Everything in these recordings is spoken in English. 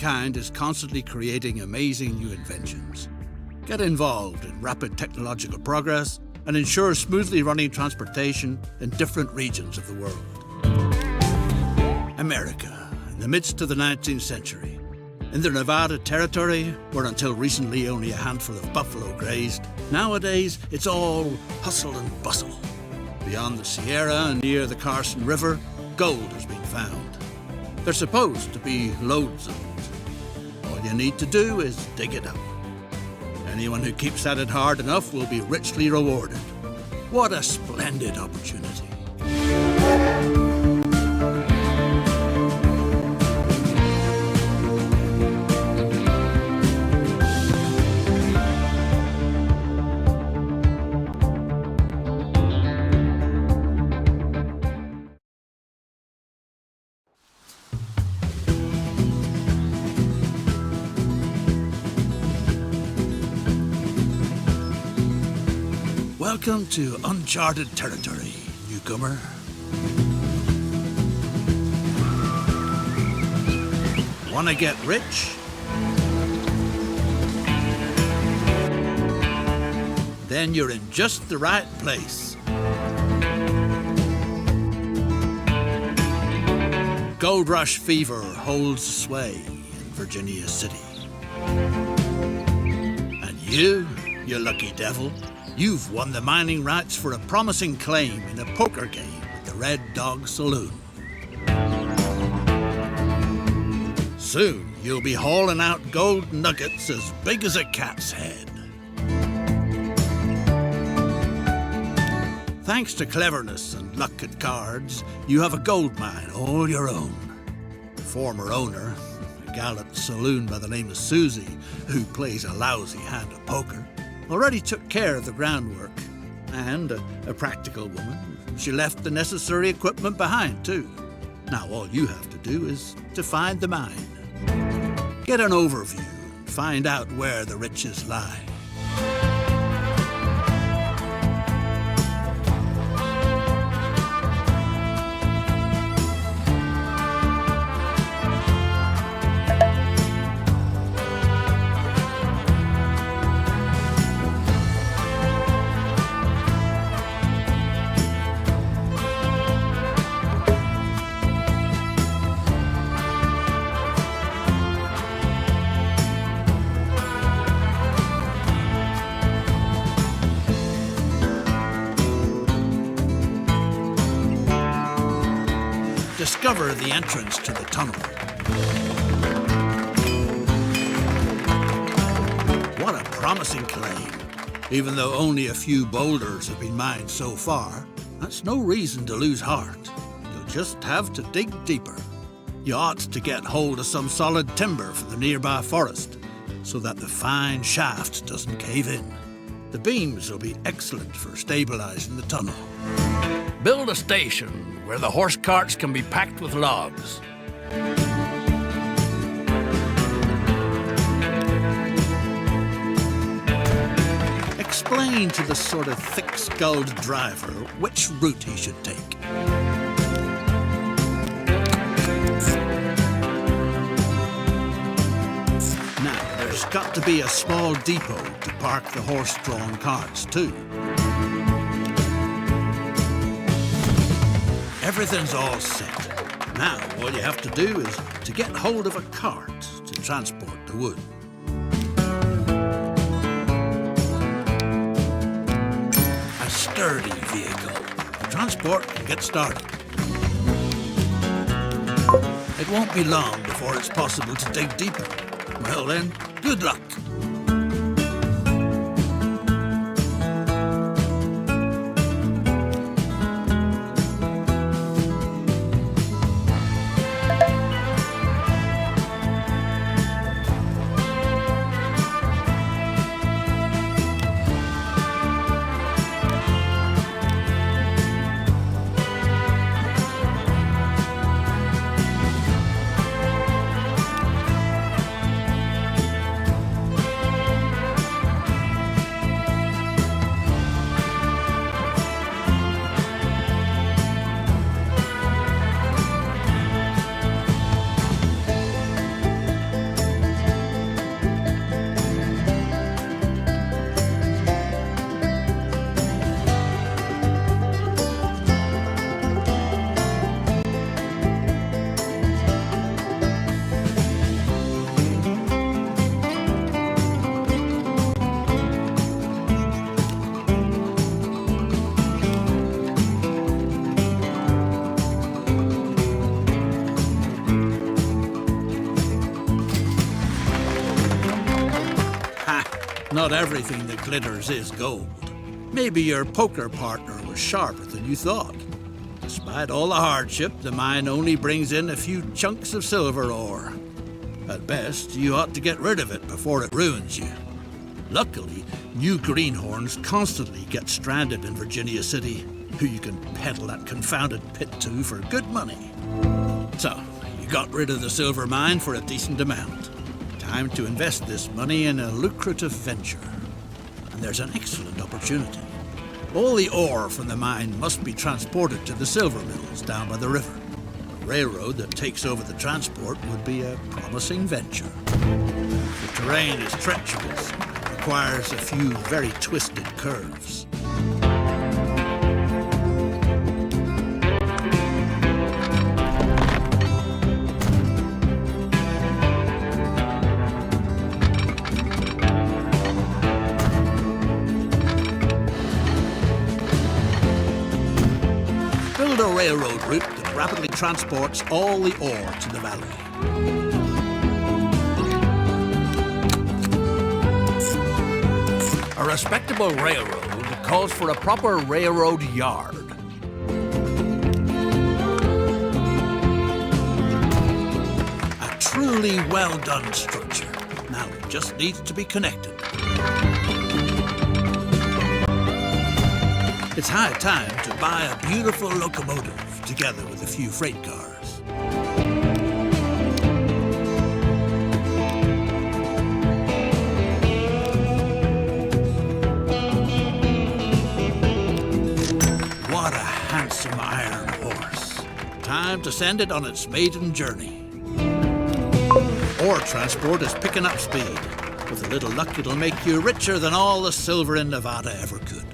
mankind is constantly creating amazing new inventions. Get involved in rapid technological progress and ensure smoothly running transportation in different regions of the world. America, in the midst of the 19th century. In the Nevada Territory, where until recently only a handful of buffalo grazed, nowadays it's all hustle and bustle. Beyond the Sierra and near the Carson River, gold has been found. There's supposed to be loads of it. All you need to do is dig it up. Anyone who keeps at it hard enough will be richly rewarded. What a splendid opportunity. Welcome to uncharted territory, newcomer. Wanna get rich? Then you're in just the right place. Gold rush fever holds sway in Virginia City. And you lucky devil, you've won the mining rights for a promising claim in a poker game at the Red Dog Saloon. Soon, you'll be hauling out gold nuggets as big as a cat's head. Thanks to cleverness and luck at cards, you have a gold mine all your own. The former owner, a gallant saloon by the name of Susie, who plays a lousy hand of poker, already took care of the groundwork, and a practical woman, she left the necessary equipment behind too. Now all you have to do is to find the mine. Get an overview and find out where the riches lie. Discover the entrance to the tunnel. What a promising claim. Even though only a few boulders have been mined so far, that's no reason to lose heart. You'll just have to dig deeper. You ought to get hold of some solid timber from the nearby forest so that the fine shaft doesn't cave in. The beams will be excellent for stabilizing the tunnel. Build a station where the horse carts can be packed with logs. Explain to the sort of thick-skulled driver which route he should take. Now, there's got to be a small depot to park the horse-drawn carts, too. Everything's all set. Now, all you have to do is to get hold of a cart to transport the wood. A sturdy vehicle. The transport can get started. It won't be long before it's possible to dig deeper. Well then, good luck. not everything that glitters is gold. Maybe your poker partner was sharper than you thought. Despite all the hardship, the mine only brings in a few chunks of silver ore. At best, you ought to get rid of it before it ruins you. Luckily, new greenhorns constantly get stranded in Virginia City, who you can peddle that confounded pit to for good money. So, you got rid of the silver mine for a decent amount. Time to invest this money in a lucrative venture. And there's an excellent opportunity. All the ore from the mine must be transported to the silver mills down by the river. A railroad that takes over the transport would be a promising venture. The terrain is treacherous, requires a few very twisted curves. Build a railroad route that rapidly transports all the ore to the valley. A respectable railroad calls for a proper railroad yard. A truly well-done structure. Now it just needs to be connected. It's high time to buy a beautiful locomotive together with a few freight cars. What a handsome iron horse. Time to send it on its maiden journey. Ore transport is picking up speed. With a little luck, it'll make you richer than all the silver in Nevada ever could.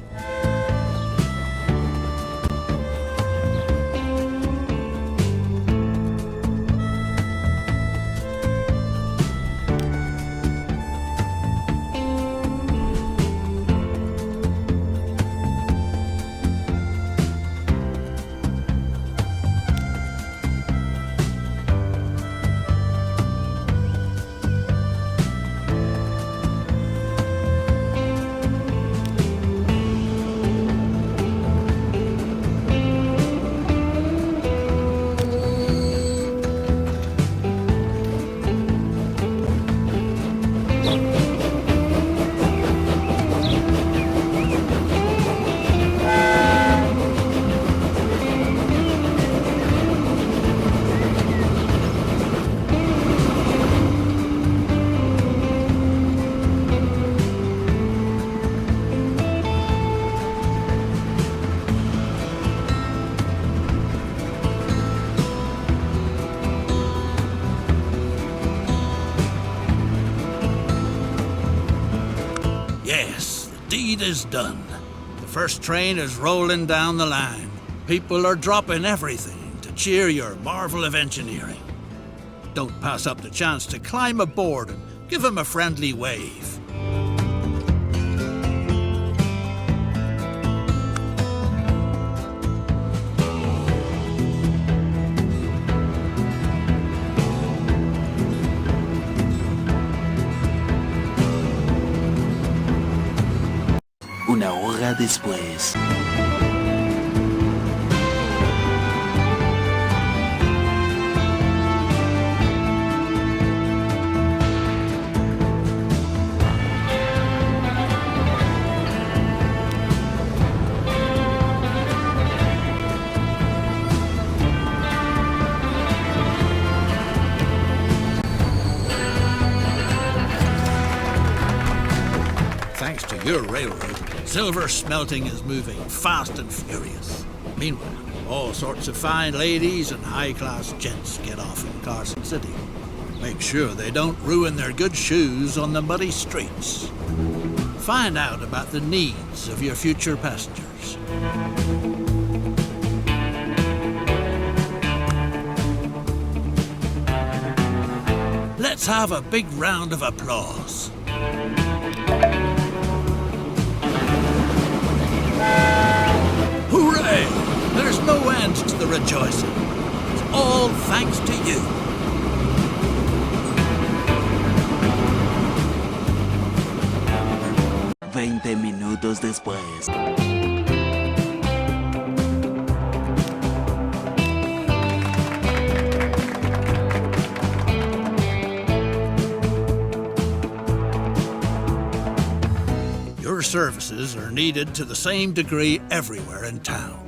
Yes, the deed is done. The first train is rolling down the line. People are dropping everything to cheer your marvel of engineering. Don't pass up the chance to climb aboard and give them a friendly wave. Una hora después. Thanks to your railroad, silver smelting is moving fast and furious. Meanwhile, all sorts of fine ladies and high-class gents get off in Carson City. Make sure they don't ruin their good shoes on the muddy streets. Find out about the needs of your future passengers. Let's have a big round of applause. Hooray! There's no end to the rejoicing. It's all thanks to you. 20 minutos después. Your services are needed to the same degree everywhere in town.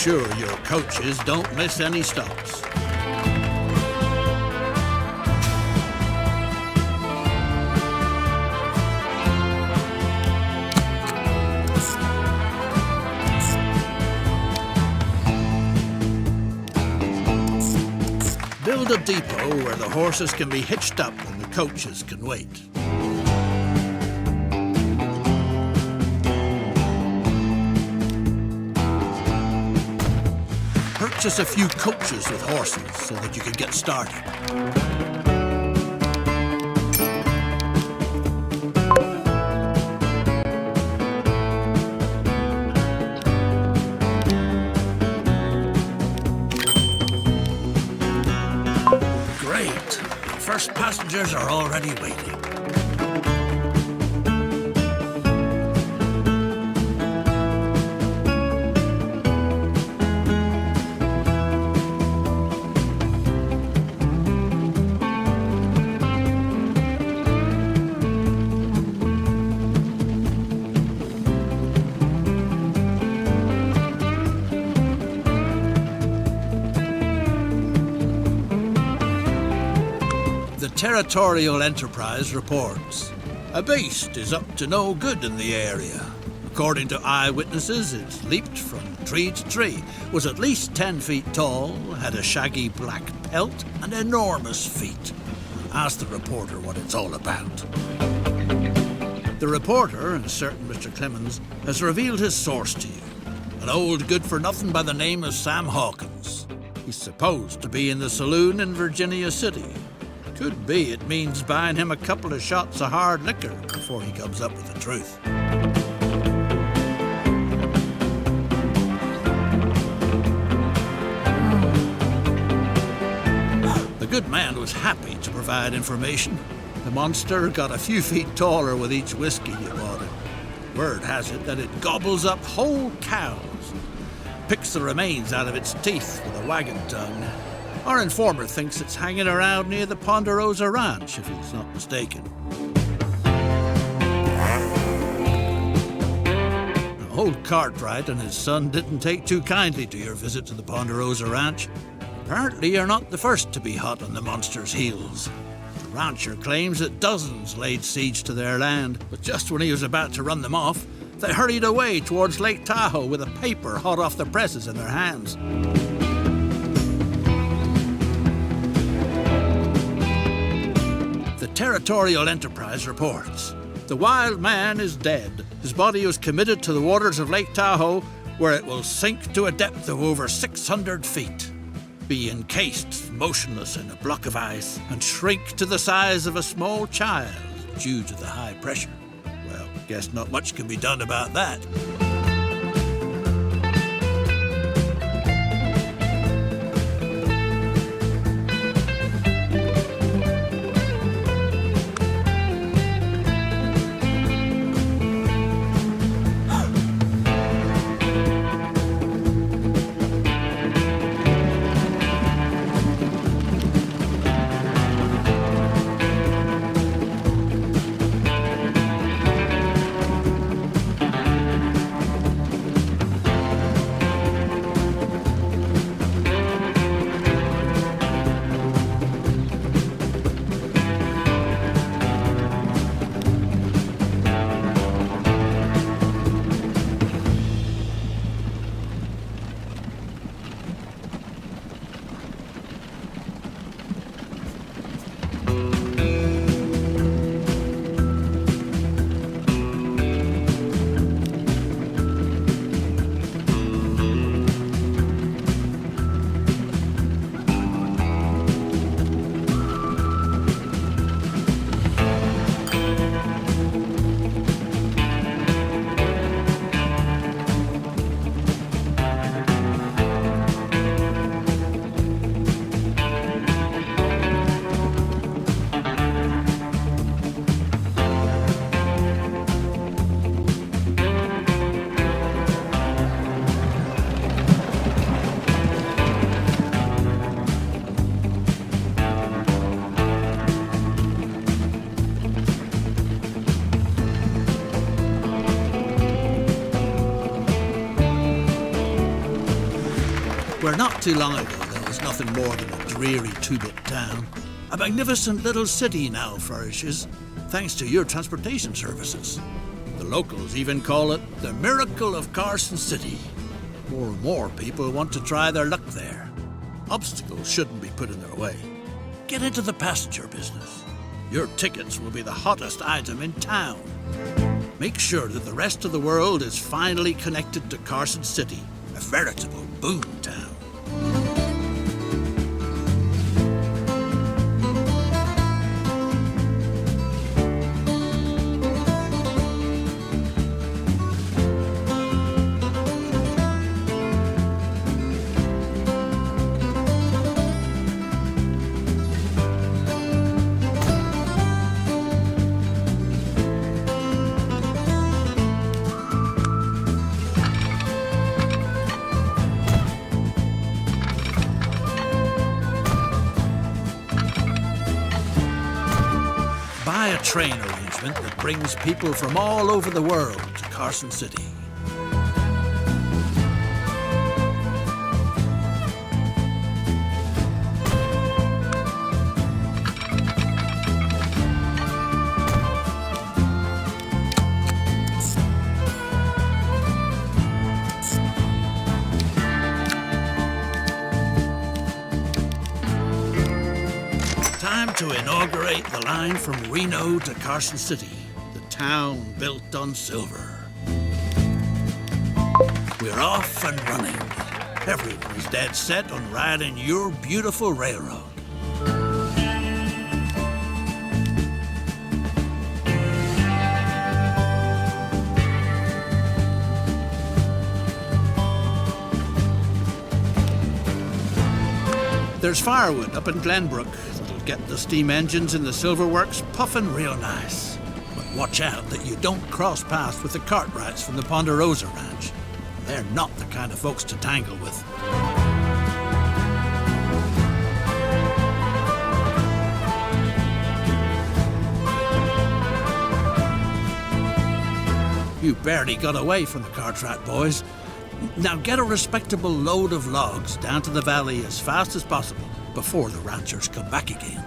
Sure your coaches don't miss any stops. Build a depot where the horses can be hitched up and the coaches can wait. Purchase a few coaches with horses so that you can get started. Great! The first passengers are already waiting. The Territorial Enterprise reports. A beast is up to no good in the area. According to eyewitnesses, it leaped from tree to tree, was at least 10 feet tall, had a shaggy black pelt, and enormous feet. Ask the reporter what it's all about. The reporter, a certain Mr. Clemens, has revealed his source to you. An old good-for-nothing by the name of Sam Hawkins. He's supposed to be in the saloon in Virginia City. Could be it means buying him a couple of shots of hard liquor before he comes up with the truth. The good man was happy to provide information. The monster got a few feet taller with each whiskey you bought it. Word has it that it gobbles up whole cows, picks the remains out of its teeth with a wagon tongue. Our informer thinks it's hanging around near the Ponderosa Ranch, if he's not mistaken. Old Cartwright and his son didn't take too kindly to your visit to the Ponderosa Ranch. Apparently you're not the first to be hot on the monster's heels. The rancher claims that dozens laid siege to their land, but just when he was about to run them off, they hurried away towards Lake Tahoe with a paper hot off the presses in their hands. The Territorial Enterprise reports. The wild man is dead. His body was committed to the waters of Lake Tahoe, where it will sink to a depth of over 600 feet, be encased motionless in a block of ice, and shrink to the size of a small child due to the high pressure. Well, guess not much can be done about that. where not too long ago there was nothing more than a dreary two-bit town, a magnificent little city now flourishes, thanks to your transportation services. The locals even call it the miracle of Carson City. More and more people want to try their luck there. Obstacles shouldn't be put in their way. Get into the passenger business. Your tickets will be the hottest item in town. Make sure that the rest of the world is finally connected to Carson City, a veritable boom town. Buy a train arrangement that brings people from all over the world to Carson City. Time to inaugurate the line from Reno to Carson City, the town built on silver. We're off and running. Everyone is dead set on riding your beautiful railroad. There's firewood up in Glenbrook that'll get the steam engines in the silver works puffing real nice. But watch out that you don't cross paths with the Cartwrights from the Ponderosa Ranch. They're not the kind of folks to tangle with. You barely got away from the Cartwright boys. Now get a respectable load of logs down to the valley as fast as possible before the ranchers come back again.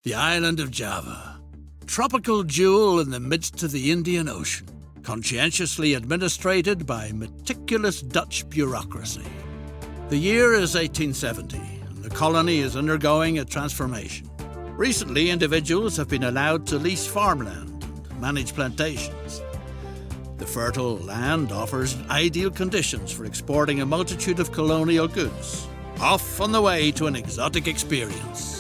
The island of Java, tropical jewel in the midst of the Indian Ocean, conscientiously administrated by meticulous Dutch bureaucracy. The year is 1870, and the colony is undergoing a transformation. Recently, individuals have been allowed to lease farmland and manage plantations. The fertile land offers ideal conditions for exporting a multitude of colonial goods, off on the way to an exotic experience.